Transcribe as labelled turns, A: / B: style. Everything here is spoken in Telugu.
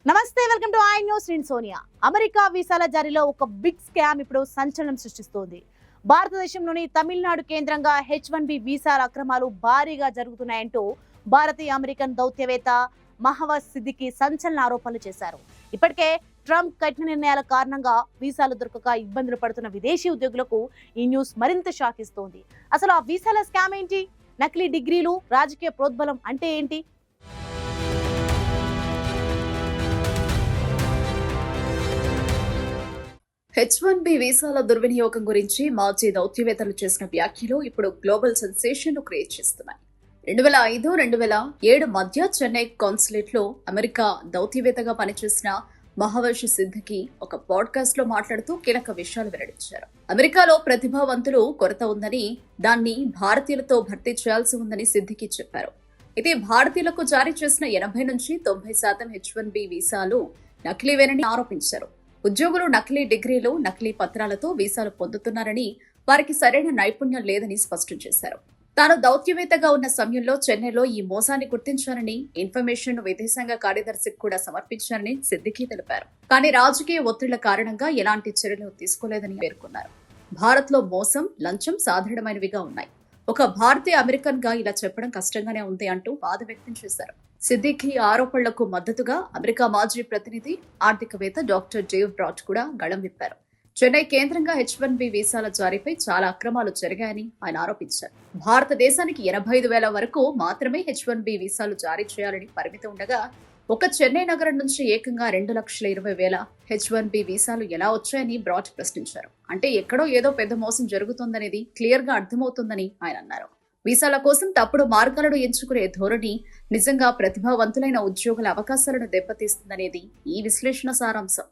A: నమస్తే, వెల్కమ్ టు ఐ న్యూస్. నేను సోనియా. అమెరికా వీసాల జారీలో ఒక బిగ్ స్కామ్ ఇప్పుడు సంచలనం సృష్టిస్తోంది. భారతదేశంలోని తమిళనాడు కేంద్రంగా H1B వీసాల అక్రమాలు భారీగా జరుగుతున్నాయంటూ భారతీయ అమెరికన్ దౌత్యవేత్త మహవజ్ సిద్దికి సంచలన ఆరోపణలు చేశారు. ఇప్పటికే ట్రంప్ కఠిన నిర్ణయాల కారణంగా వీసాలు దొరకక ఇబ్బందులు పడుతున్న విదేశీ ఉద్యోగులకు ఈ న్యూస్ మరింత షాక్ ఇస్తోంది. అసలు ఆ వీసాల స్కామ్ ఏంటి? నకిలీ డిగ్రీలు, రాజకీయ ప్రోద్బలం అంటే ఏంటి?
B: H1B వీసాల దుర్వినియోగం గురించి మాజీ దౌత్యవేత్తలు చేసిన వ్యాఖ్యలు ఇప్పుడు గ్లోబల్ సెన్సేషన్ ను క్రియేట్ చేస్తున్నాయి. 2005-2007 మధ్య చెన్నై కాన్సులేట్ లో అమెరికా దౌత్యవేత్తగా పనిచేసిన మహవజ్ సిద్దికి ఒక పాడ్కాస్ట్ లో మాట్లాడుతూ కీలక విషయాలు వెల్లడించారు. అమెరికాలో ప్రతిభావంతులు కొరత ఉందని, దాన్ని భారతీయులతో భర్తీ చేయాల్సి ఉందని సిద్దికి చెప్పారు. అయితే భారతీయులకు జారీ చేసిన 80 నుంచి 90% H1B వీసాలు నకిలీవేనని ఆరోపించారు. ఉద్యోగులు నకిలీ డిగ్రీలు, నకిలీ పత్రాలతో వీసాలు పొందుతున్నారని, వారికి సరైన నైపుణ్యం లేదని స్పష్టం చేశారు. తాను దౌత్యవేత్తగా ఉన్న సమయంలో చెన్నైలో ఈ మోసాన్ని గుర్తించారని, ఇన్ఫర్మేషన్ విదేశాంగ కార్యదర్శికి కూడా సమర్పించారని సిద్దికి తెలిపారు. కానీ రాజకీయ ఒత్తిళ్ల కారణంగా ఎలాంటి చర్యలు తీసుకోలేదని పేర్కొన్నారు. భారత్లో మోసం, లంచం సాధారణమైనవిగా ఉన్నాయి. ఒక భారతీయ అమెరికన్ గా ఇలా చెప్పడం కష్టంగానే ఉంది అంటూ బాధ వ్యక్తం చేశారు. సిద్దికి ఆరోపణలకు మద్దతుగా అమెరికా మాజీ ప్రతినిధి, ఆర్థికవేత్త డాక్టర్ డేవ్ బ్రాట్ కూడా గళం విప్పారు. చెన్నై కేంద్రంగా H1B వీసాల జారీపై చాలా అక్రమాలు జరిగాయని ఆయన ఆరోపించారు. భారతదేశానికి 85,000 వరకు మాత్రమే H1B వీసాలు జారీ చేయాలని పరిమితి ఉండగా, ఒక చెన్నై నగరం నుంచి ఏకంగా 2,20,000 H1B వీసాలు ఎలా వచ్చాయని బ్రాట్ ప్రశ్నించారు. అంటే ఎక్కడో ఏదో పెద్ద మోసం జరుగుతుందనేది క్లియర్ గా అర్థమవుతుందని ఆయన అన్నారు. వీసాల కోసం తప్పుడు మార్గాలను ఎంచుకునే ధోరణి నిజంగా ప్రతిభావంతులైన ఉద్యోగుల అవకాశాలను దెబ్బతీస్తుందనేది ఈ విశ్లేషణ సారాంశం.